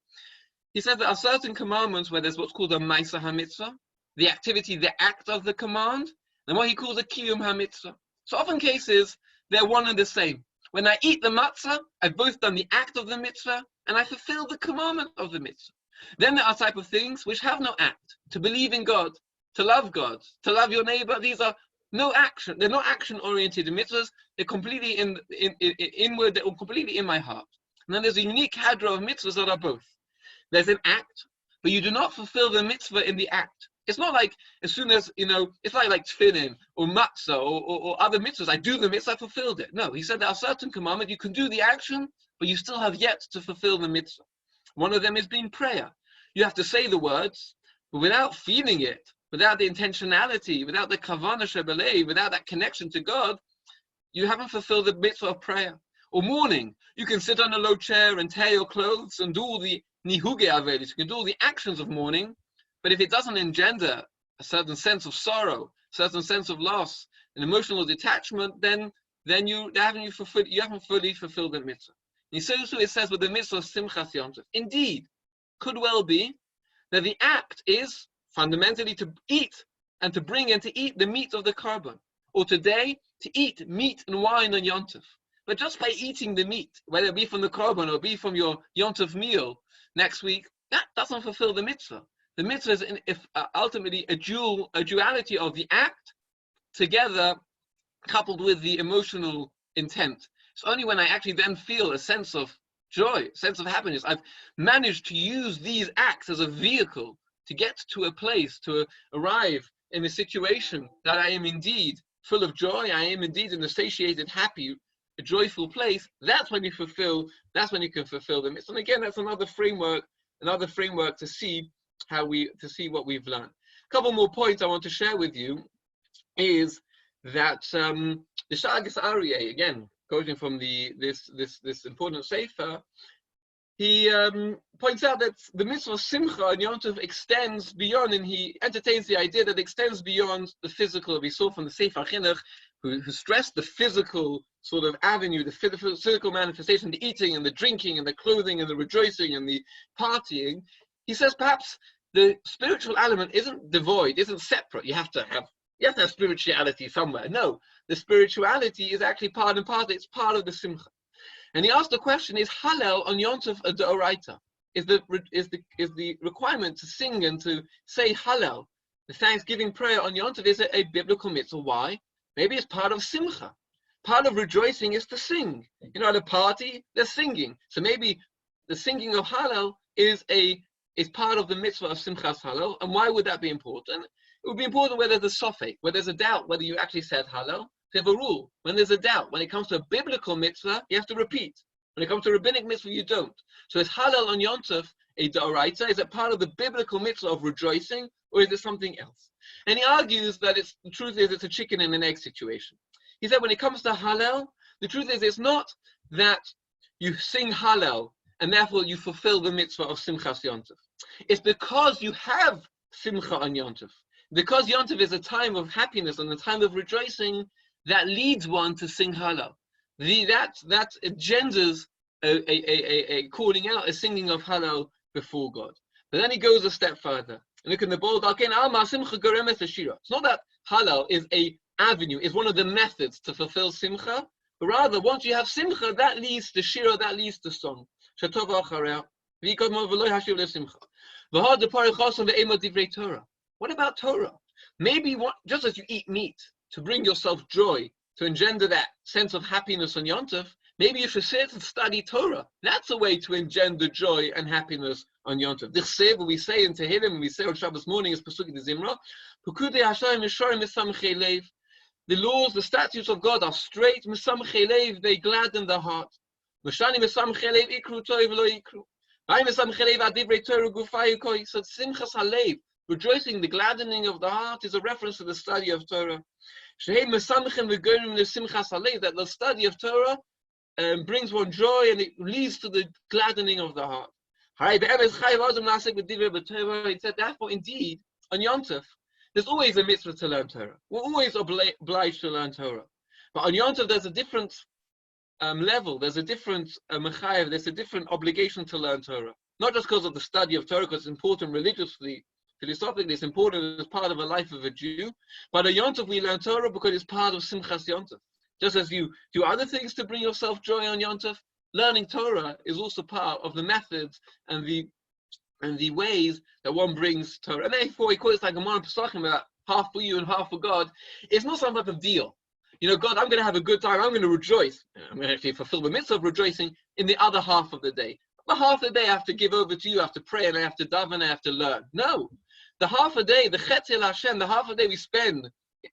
He said there are certain commandments where there's what's called a Maisa HaMitzvah, the activity, the act of the command, and what he calls a Kiyum HaMitzvah. So often cases, they're one and the same. When I eat the matzah, I've both done the act of the mitzvah, and I fulfill the commandment of the mitzvah. Then there are type of things which have no act. To believe in God, to love your neighbor, these are no action. They're not action-oriented mitzvahs. They're completely inward. They're completely in my heart. And then there's a unique cadre of mitzvahs that are both. There's an act, but you do not fulfill the mitzvah in the act. It's not like as soon as, it's like tefillin or matzah or other mitzvahs. I do the mitzvah, I fulfilled it. No, he said there are certain commandments. You can do the action, but you still have yet to fulfill the mitzvah. One of them is being prayer. You have to say the words, but without feeling it, without the intentionality, without the kavanah shebelev, without that connection to God, you haven't fulfilled the mitzvah of prayer. Or mourning, you can sit on a low chair and tear your clothes and do all the nihuge avelis, you can do all the actions of mourning, but if it doesn't engender a certain sense of sorrow, a certain sense of loss, an emotional detachment, then you haven't fully fulfilled the mitzvah. And so it says with the mitzvah of Simchas Yom Tov. Indeed, could well be that the act is fundamentally to eat and to bring and to eat the meat of the korban, or today to eat meat and wine on Yom Tov. But just by eating the meat, whether it be from the korban or be from your Yom Tov meal next week, that doesn't fulfill the mitzvah. The mitzvah is ultimately a duality of the act together, coupled with the emotional intent. It's only when I actually then feel a sense of joy, a sense of happiness, I've managed to use these acts as a vehicle to get to a place, to arrive in a situation that I am indeed full of joy, I am indeed in a satiated, happy, a joyful place. That's when you can fulfill the mitzvah. And again, that's another framework to see what we've learned. A couple more points I want to share with you is that the Shagis Aryeh, again, quoting from this important sefer, he points out that the mitzvah of Simcha and Yom Tov extends beyond, and he entertains the idea that it extends beyond the physical. We saw from the Sefer Chinuch, who stressed the physical sort of avenue, the physical manifestation, the eating and the drinking and the clothing and the rejoicing and the partying. He says perhaps the spiritual element isn't devoid, isn't separate. You have to have spirituality somewhere. No, the spirituality is actually part and part. It's part of the Simcha. And he asked the question: is Hallel on Yom Tov a Deoraita? Is the requirement to sing and to say Hallel, the Thanksgiving prayer on Yom Tov, is it a biblical mitzvah? Why? Maybe it's part of Simcha. Part of rejoicing is to sing. You know, at a party, they're singing. So maybe the singing of Hallel is part of the mitzvah of Simchas Hallel. And why would that be important? It would be important where there's a sofek, where there's a doubt whether you actually said Hallel. They have a rule. When there's a doubt, when it comes to a biblical mitzvah, you have to repeat. When it comes to a rabbinic mitzvah, you don't. So is Hallel on Yom Tov a D'oraita? Is it part of the biblical mitzvah of rejoicing, or is it something else? And he argues that the truth is it's a chicken and an egg situation. He said when it comes to Hallel, the truth is it's not that you sing Hallel and therefore you fulfill the mitzvah of Simchas Yom Tov. It's because you have Simcha on Yom Tov. Because Yom Tov is a time of happiness and a time of rejoicing, that leads one to sing Hallel. That engenders a calling out, a singing of Hallel before God. But then he goes a step further. Look in the bold. It's not that Hallel is a avenue, is one of the methods to fulfill Simcha, but rather once you have Simcha, that leads to Shira, that leads to song. What about Torah? Maybe just as you eat meat to bring yourself joy, to engender that sense of happiness on Yom Tov, maybe you should sit and study Torah. That's a way to engender joy and happiness on Yom Tov. This what we say in Tehillim, we say on Shabbos morning is Pasuk de Zimra. The laws, the statutes of God are straight. They gladden the heart. So rejoicing, the gladdening of the heart, is a reference to the study of Torah. That the study of Torah brings one joy and it leads to the gladdening of the heart. He said, therefore, indeed, on Yom Tov, there's always a mitzvah to learn Torah. We're always obliged to learn Torah. But on Yom Tov, there's a different level, there's a different mechayev, there's a different obligation to learn Torah. Not just because of the study of Torah, because it's important religiously, philosophically, it's important as part of a life of a Jew. But on Yom Tov, we learn Torah because it's part of Simchas Yom Tov. Just as you do other things to bring yourself joy on Yom Tov, learning Torah is also part of the methods and the ways that one brings Torah. And therefore, he quotes like Gemara Pesachim about half for you and half for God. It's not some type of deal. You know, God, I'm going to have a good time. I'm going to rejoice. I'm going to actually fulfill the mitzvah of rejoicing in the other half of the day. The half of the day I have to give over to you. I have to pray and I have to daven. I have to learn. No, the half a day, the Chetzil Hashem, the half a day we spend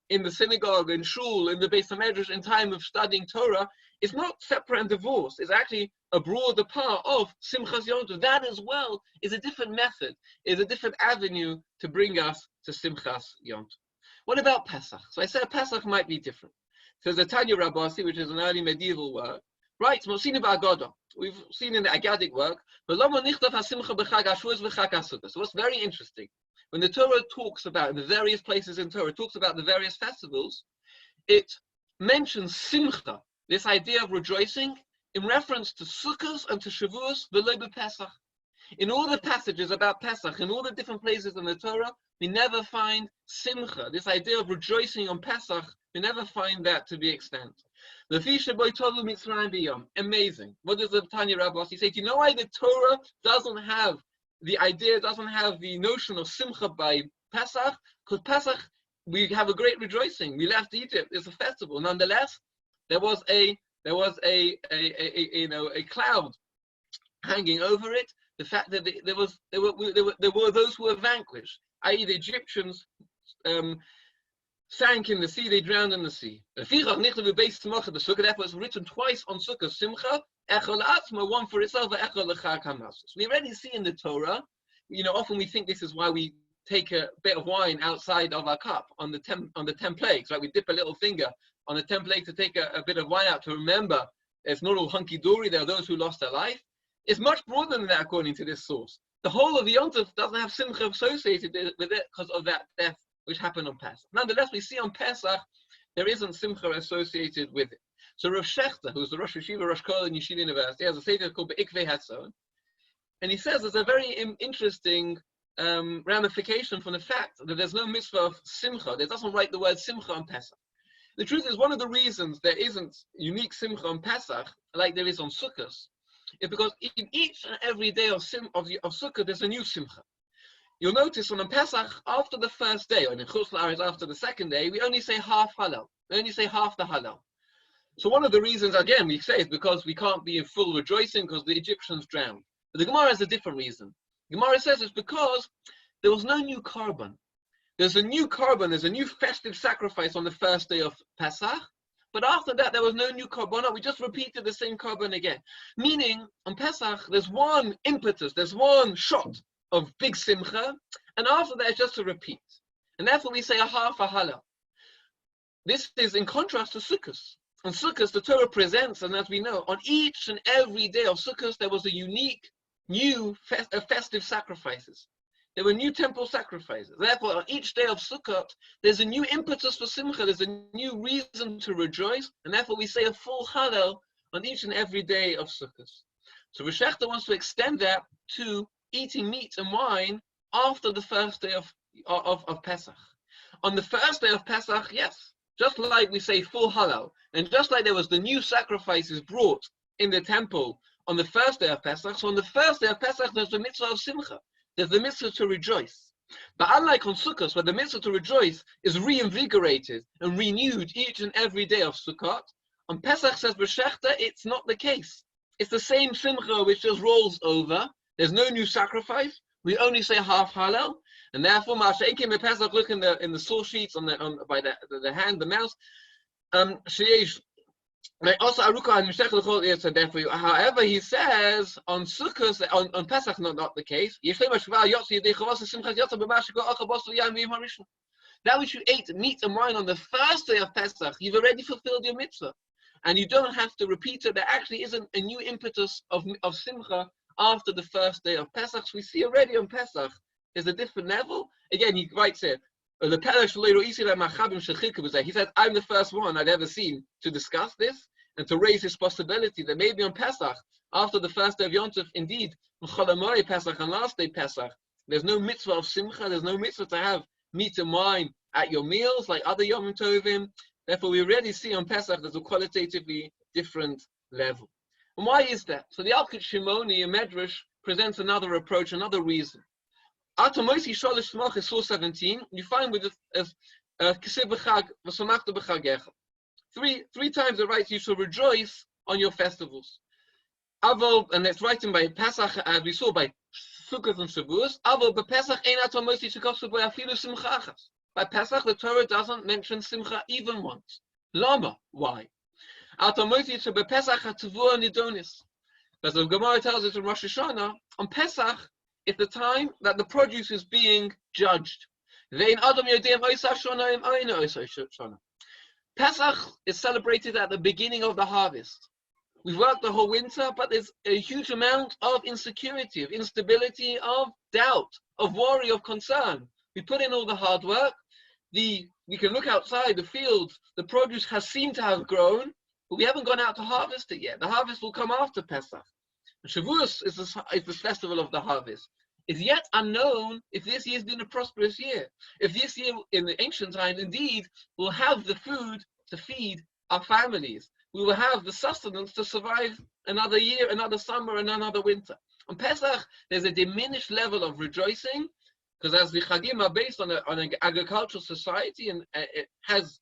in the synagogue, in shul, in the Beis HaMedrash, in time of studying Torah, is not separate and divorced. It's actually a broader part of Simchas Yom Tov. That as well is a different method, is a different avenue to bring us to Simchas Yom Tov. What about Pesach? So I said Pesach might be different. So the Tanya Rabbasi, which is an early medieval work, writes, we've seen about Hagodol. We've seen in the Agadic work, but so what's very interesting, when the Torah talks about, in the various places in Torah, it talks about the various festivals, it mentions Simcha, this idea of rejoicing, in reference to Sukkot and to Shavuos, v'lo b'Pesach. In all the passages about Pesach, in all the different places in the Torah, we never find Simcha, this idea of rejoicing on Pesach, we never find that to be extant. Amazing. What does the Tanya Rabbasi say? Do you know why the Torah doesn't have the idea, doesn't have the notion of Simcha by Pesach? Because Pesach, we have a great rejoicing. We left Egypt. It's a festival. Nonetheless, there was a cloud hanging over it. The fact that there were those who were vanquished, i.e., the Egyptians sank in the sea, they drowned in the sea. Therefore, it's written twice on Sukkah, Simcha, one for itself, so we already see in the Torah, you know, often we think this is why we take a bit of wine outside of our cup on the 10 plagues, right? We dip a little finger on the 10 plagues to take a bit of wine out to remember it's not all hunky-dory, there are those who lost their life. It's much broader than that according to this source. The whole of the Yom Tov doesn't have Simcha associated with it because of that death which happened on Pesach. Nonetheless, we see on Pesach there isn't Simcha associated with it. So Rav Shechter, who's the Rosh Yeshiva Rosh Kol in Yeshiva University, has a sefer called Be'ikvei Hatzon, and he says there's a very interesting ramification from the fact that there's no mitzvah of Simcha. There doesn't write the word Simcha on Pesach. The truth is, one of the reasons there isn't unique Simcha on Pesach like there is on Sukkot is because in each and every day of Sukkot there's a new Simcha. You'll notice on Pesach, after the first day, or in Chutz La'aretz after the second day, we only say half Hallel. We only say half the Hallel. So one of the reasons, again, we say is because we can't be in full rejoicing because the Egyptians drowned. But the Gemara has a different reason. The Gemara says it's because there was no new korban. There's a new korban, there's a new festive sacrifice on the first day of Pesach, but after that there was no new korban. We just repeated the same korban again. Meaning, on Pesach, there's one impetus, there's one shot of big simcha, and after that it's just a repeat. And therefore we say a half a hallel. This is in contrast to Sukkot. On Sukkot, the Torah presents, and as we know, on each and every day of Sukkot, there was a unique, new festive sacrifices. There were new temple sacrifices. Therefore, on each day of Sukkot, there's a new impetus for Simcha, there's a new reason to rejoice, and therefore we say a full Hallel on each and every day of Sukkot. So Rav Shechter wants to extend that to eating meat and wine after the first day of Pesach. On the first day of Pesach, yes, just like we say full Hallel, and just like there was the new sacrifices brought in the temple on the first day of Pesach, so on the first day of Pesach, there's the mitzvah of Simcha. There's the mitzvah to rejoice. But unlike on Sukkot, where the mitzvah to rejoice is reinvigorated and renewed each and every day of Sukkot, on Pesach, says Rav Shechter, it's not the case. It's the same Simcha which just rolls over. There's no new sacrifice. We only say half Hallel. And therefore, Ma'ashekim Pesach, look in the source sheets by the hand, the mouse. However, he says on Sukkot, on Pesach, not the case. That which you ate meat and wine on the first day of Pesach, you've already fulfilled your mitzvah, and you don't have to repeat it. There actually isn't a new impetus of Simcha after the first day of Pesach. So we see already on Pesach there's a different level. Again, he writes here. He said, I'm the first one I'd ever seen to discuss this and to raise this possibility that maybe on Pesach, after the first day of Yom Tov, indeed, on Pesach and last day Pesach, there's no mitzvah of Simcha, there's no mitzvah to have meat and wine at your meals like other Yom Tovim. Therefore, we already see on Pesach there's a qualitatively different level. And why is that? So the Alkut Shimoni in Medrash presents another approach, another reason. Atamoisi Shalish Smach is 417. You find with it as Kiseh B'Chag V'Samachta B'Chagecha. Three times it writes you shall rejoice on your festivals. Avol, and it's written by Pesach, as we saw by Sukkot and Shavuos. Avol b'Pesach ein atamoisi shekosel bo afilu simchachas. By Pesach, the Torah doesn't mention simcha even once. Lama, why? Atamoisi shebepesach hatzavua nidonis. As the Gemara tells us in Rosh Hashanah, on Pesach, it's the time that the produce is being judged. Pesach is celebrated at the beginning of the harvest. We've worked the whole winter, but there's a huge amount of insecurity, of instability, of doubt, of worry, of concern. We put in all the hard work. We can look outside the fields. The produce has seemed to have grown, but we haven't gone out to harvest it yet. The harvest will come after Pesach. Shavuos is the festival of the harvest. It's yet unknown if this year's been a prosperous year. If this year, in the ancient times, indeed, we'll have the food to feed our families. We will have the sustenance to survive another year, another summer, and another winter. On Pesach, there's a diminished level of rejoicing, because as the Chagim are based on an agricultural society, and it has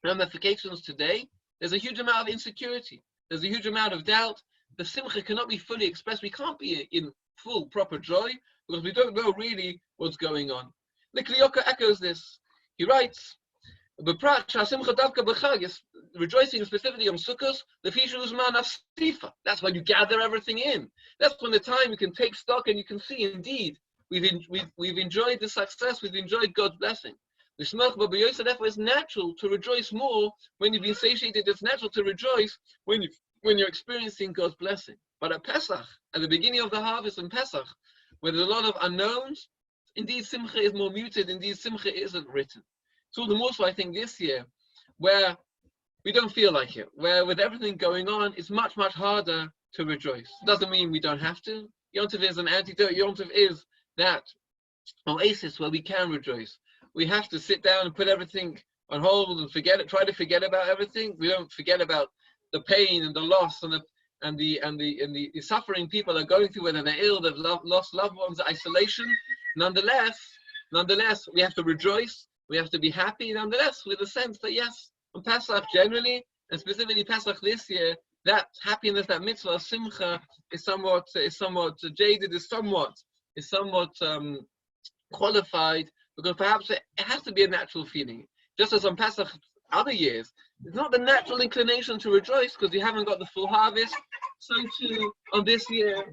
ramifications today, there's a huge amount of insecurity. There's a huge amount of doubt. The Simcha cannot be fully expressed. We can't be in full, proper joy, because we don't know really what's going on. The Kliyokah echoes this. He writes, rejoicing specifically on Sukkot, that's when you gather everything in. That's when the time you can take stock and you can see, indeed, we've enjoyed the success, we've enjoyed God's blessing. Therefore, it's natural to rejoice more when you've been satiated. It's natural to rejoice when you've when you're experiencing God's blessing. But at Pesach, at the beginning of the harvest in Pesach, where there's a lot of unknowns, indeed Simcha is more muted, indeed Simcha isn't written. So the more so I think this year, where we don't feel like it, where with everything going on, it's much, much harder to rejoice. Doesn't mean we don't have to. Yom Tov is an antidote. Yom Tov is that oasis where we can rejoice. We have to sit down and put everything on hold and try to forget about everything. We don't forget about the pain and the loss and the suffering people are going through, whether they're ill, they've lost loved ones, isolation. Nonetheless, we have to rejoice. We have to be happy. Nonetheless, with a sense that yes, on Pesach generally, and specifically Pesach this year, that happiness, that mitzvah of simcha, is somewhat jaded, is somewhat qualified, because perhaps it has to be a natural feeling. Just as on Pesach other years, it's not the natural inclination to rejoice because you haven't got the full harvest. So too on this year,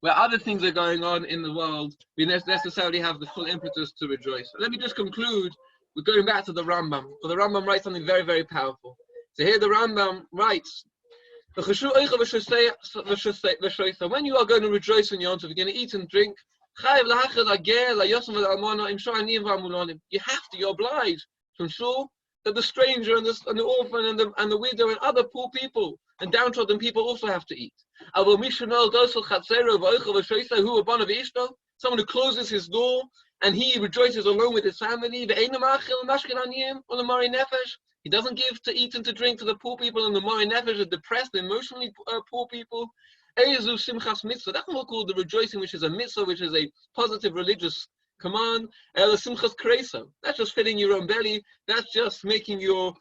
where other things are going on in the world, we necessarily have the full impetus to rejoice. Let me just conclude. We're going back to the Rambam. For the Rambam writes something very, very powerful. So here the Rambam writes, when you are going to rejoice in Yom Tov, you're going to eat and drink, you have to, you're obliged to ensure that the stranger and the orphan and the widow and other poor people and downtrodden people also have to eat. Someone who closes his door and he rejoices alone with his family. He doesn't give to eat and to drink to the poor people and the Mari Nefesh, the depressed, emotionally poor people. That's what we'll call the rejoicing, which is a mitzvah, which is a positive religious command. That's just filling your own belly. That's just making your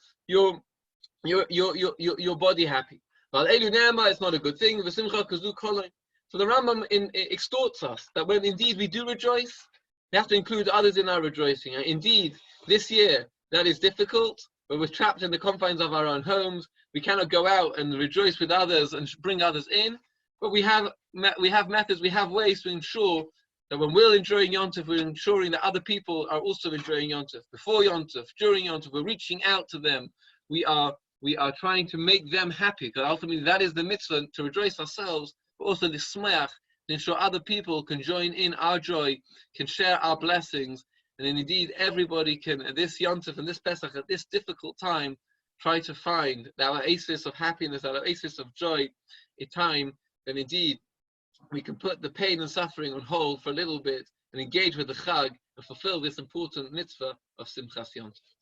body happy. But it's not a good thing. So the Rambam extorts us that when indeed we do rejoice, we have to include others in our rejoicing. And indeed, this year, that is difficult. But we're trapped in the confines of our own homes. We cannot go out and rejoice with others and bring others in. But we have methods, we have ways to ensure that when we're enjoying Yom Tov, we're ensuring that other people are also enjoying Yom Tov. Before Yom Tov, during Yom Tov, we're reaching out to them. We are trying to make them happy, because ultimately that is the mitzvah, to rejoice ourselves, but also the smeach, to ensure other people can join in our joy, can share our blessings, and then indeed everybody can, at this Yom Tov and this Pesach, at this difficult time, try to find that oasis of happiness, that oasis of joy, a time then indeed we can put the pain and suffering on hold for a little bit and engage with the Chag and fulfill this important mitzvah of Simchas Yom Tov.